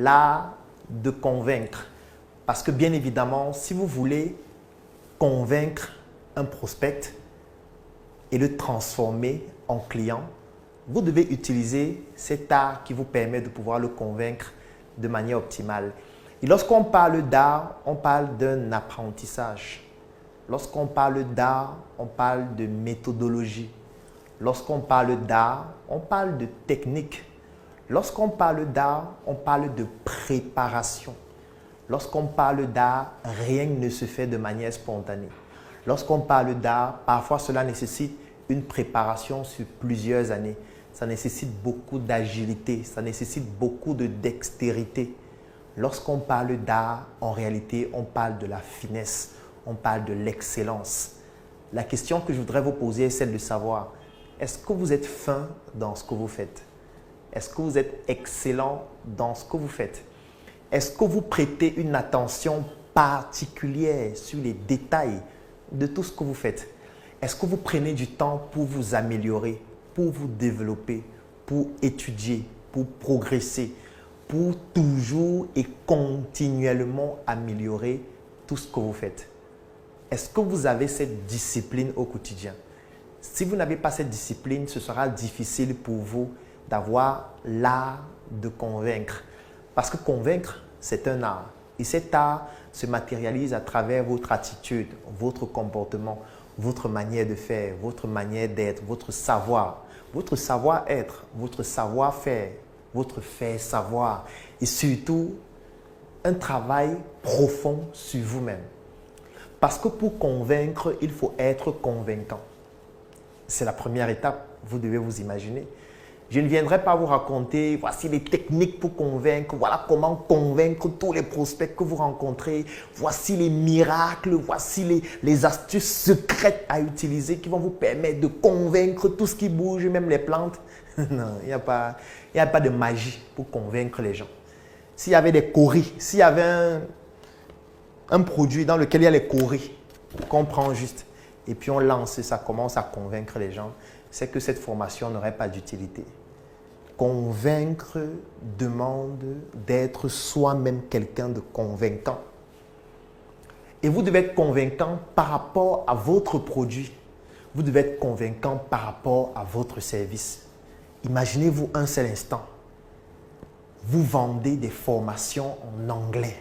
l'art de convaincre. Parce que bien évidemment, si vous voulez convaincre un prospect et le transformer en client, vous devez utiliser cet art qui vous permet de pouvoir le convaincre de manière optimale. Et lorsqu'on parle d'art, on parle d'un apprentissage. Lorsqu'on parle d'art, on parle de méthodologie. Lorsqu'on parle d'art, on parle de technique. Lorsqu'on parle d'art, on parle de préparation. Lorsqu'on parle d'art, rien ne se fait de manière spontanée. Lorsqu'on parle d'art, parfois cela nécessite une préparation sur plusieurs années. Ça nécessite beaucoup d'agilité, ça nécessite beaucoup de dextérité. Lorsqu'on parle d'art, en réalité, on parle de la finesse, on parle de l'excellence. La question que je voudrais vous poser est celle de savoir, est-ce que vous êtes fin dans ce que vous faites? Est-ce que vous êtes excellent dans ce que vous faites? Est-ce que vous prêtez une attention particulière sur les détails de tout ce que vous faites? Est-ce que vous prenez du temps pour vous améliorer, pour vous développer, pour étudier, pour progresser, pour toujours et continuellement améliorer tout ce que vous faites? Est-ce que vous avez cette discipline au quotidien? Si vous n'avez pas cette discipline, ce sera difficile pour vous d'avoir l'art de convaincre. Parce que convaincre, c'est un art. Et cet art se matérialise à travers votre attitude, votre comportement, votre manière de faire, votre manière d'être, votre savoir-être, votre savoir-faire, votre faire savoir. Et surtout, un travail profond sur vous-même. Parce que pour convaincre, il faut être convaincant. C'est la première étape, vous devez vous imaginer. Je ne viendrai pas vous raconter, voici les techniques pour convaincre, voilà comment convaincre tous les prospects que vous rencontrez, voici les miracles, voici les astuces secrètes à utiliser qui vont vous permettre de convaincre tout ce qui bouge, même les plantes. Non, il n'y a pas de magie pour convaincre les gens. S'il y avait des coris, s'il y avait un produit dans lequel il y a les coris qu'on prend juste et puis on lance et ça commence à convaincre les gens, c'est que cette formation n'aurait pas d'utilité. Convaincre demande d'être soi-même quelqu'un de convaincant. Et vous devez être convaincant par rapport à votre produit. Vous devez être convaincant par rapport à votre service. Imaginez-vous un seul instant. Vous vendez des formations en anglais.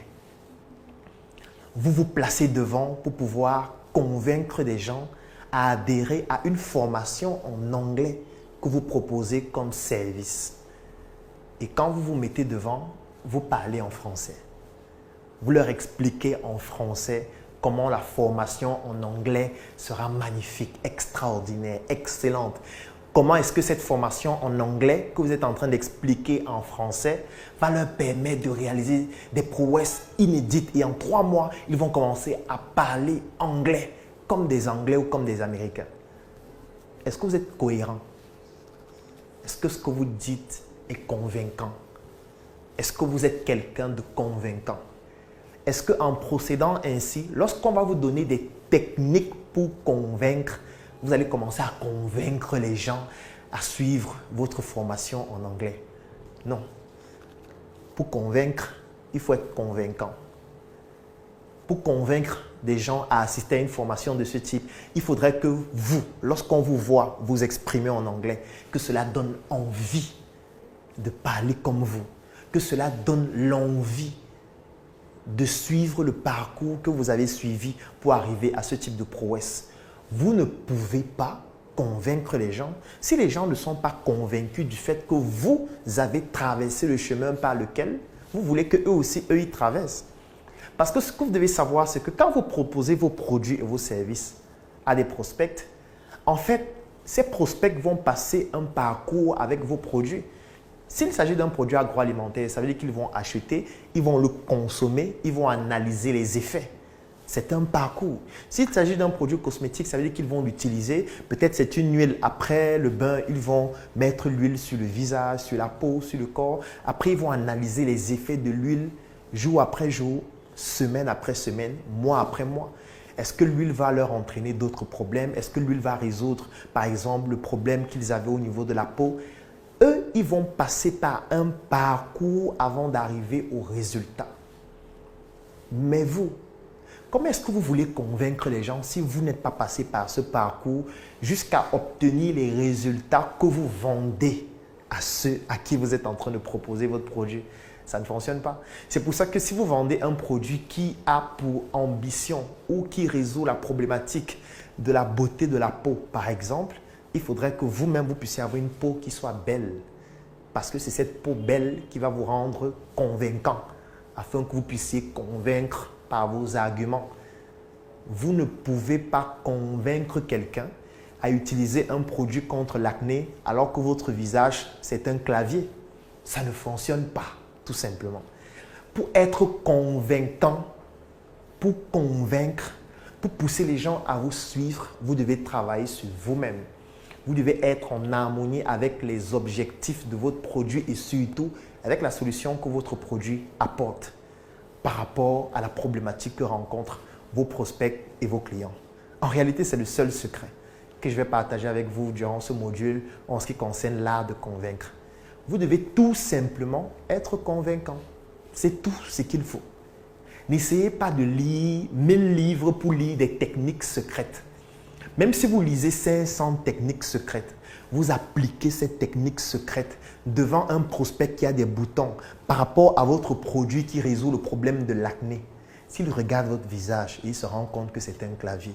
Vous vous placez devant pour pouvoir convaincre des gens à adhérer à une formation en anglais que vous proposez comme service. Et quand vous vous mettez devant, vous parlez en français. Vous leur expliquez en français comment la formation en anglais sera magnifique, extraordinaire, excellente. Comment est-ce que cette formation en anglais que vous êtes en train d'expliquer en français va leur permettre de réaliser des prouesses inédites. Et en 3 mois, ils vont commencer à parler anglais comme des Anglais ou comme des Américains. Est-ce que vous êtes cohérent? Est-ce que ce que vous dites est convaincant? Est-ce que vous êtes quelqu'un de convaincant? Est-ce qu'en procédant ainsi, lorsqu'on va vous donner des techniques pour convaincre, vous allez commencer à convaincre les gens à suivre votre formation en anglais? Non. Pour convaincre, il faut être convaincant. Pour convaincre des gens à assister à une formation de ce type, il faudrait que vous, lorsqu'on vous voit vous exprimer en anglais, que cela donne envie de parler comme vous, que cela donne l'envie de suivre le parcours que vous avez suivi pour arriver à ce type de prouesse. Vous ne pouvez pas convaincre les gens si les gens ne sont pas convaincus du fait que vous avez traversé le chemin par lequel vous voulez qu'eux aussi, eux, y traversent. Parce que ce que vous devez savoir, c'est que quand vous proposez vos produits et vos services à des prospects, en fait, ces prospects vont passer un parcours avec vos produits. S'il s'agit d'un produit agroalimentaire, ça veut dire qu'ils vont acheter, ils vont le consommer, ils vont analyser les effets. C'est un parcours. S'il s'agit d'un produit cosmétique, ça veut dire qu'ils vont l'utiliser. Peut-être c'est une huile. Après le bain, ils vont mettre l'huile sur le visage, sur la peau, sur le corps. Après, ils vont analyser les effets de l'huile jour après jour, semaine après semaine, mois après mois. Est-ce que l'huile va leur entraîner d'autres problèmes? Est-ce que l'huile va résoudre, par exemple, le problème qu'ils avaient au niveau de la peau? Eux, ils vont passer par un parcours avant d'arriver au résultat. Mais vous, comment est-ce que vous voulez convaincre les gens si vous n'êtes pas passé par ce parcours jusqu'à obtenir les résultats que vous vendez à ceux à qui vous êtes en train de proposer votre produit? Ça ne fonctionne pas. C'est pour ça que si vous vendez un produit qui a pour ambition ou qui résout la problématique de la beauté de la peau, par exemple, il faudrait que vous-même, vous puissiez avoir une peau qui soit belle. Parce que c'est cette peau belle qui va vous rendre convaincant, afin que vous puissiez convaincre par vos arguments. Vous ne pouvez pas convaincre quelqu'un à utiliser un produit contre l'acné alors que votre visage, c'est un clavier. Ça ne fonctionne pas, tout simplement. Pour être convaincant, pour convaincre, pour pousser les gens à vous suivre, vous devez travailler sur vous-même. Vous devez être en harmonie avec les objectifs de votre produit et surtout avec la solution que votre produit apporte par rapport à la problématique que rencontrent vos prospects et vos clients. En réalité, c'est le seul secret que je vais partager avec vous durant ce module en ce qui concerne l'art de convaincre. Vous devez tout simplement être convaincant. C'est tout ce qu'il faut. N'essayez pas de lire 1000 livres pour lire des techniques secrètes. Même si vous lisez 500 techniques secrètes, vous appliquez ces techniques secrètes devant un prospect qui a des boutons par rapport à votre produit qui résout le problème de l'acné. S'il regarde votre visage et il se rend compte que c'est un clavier,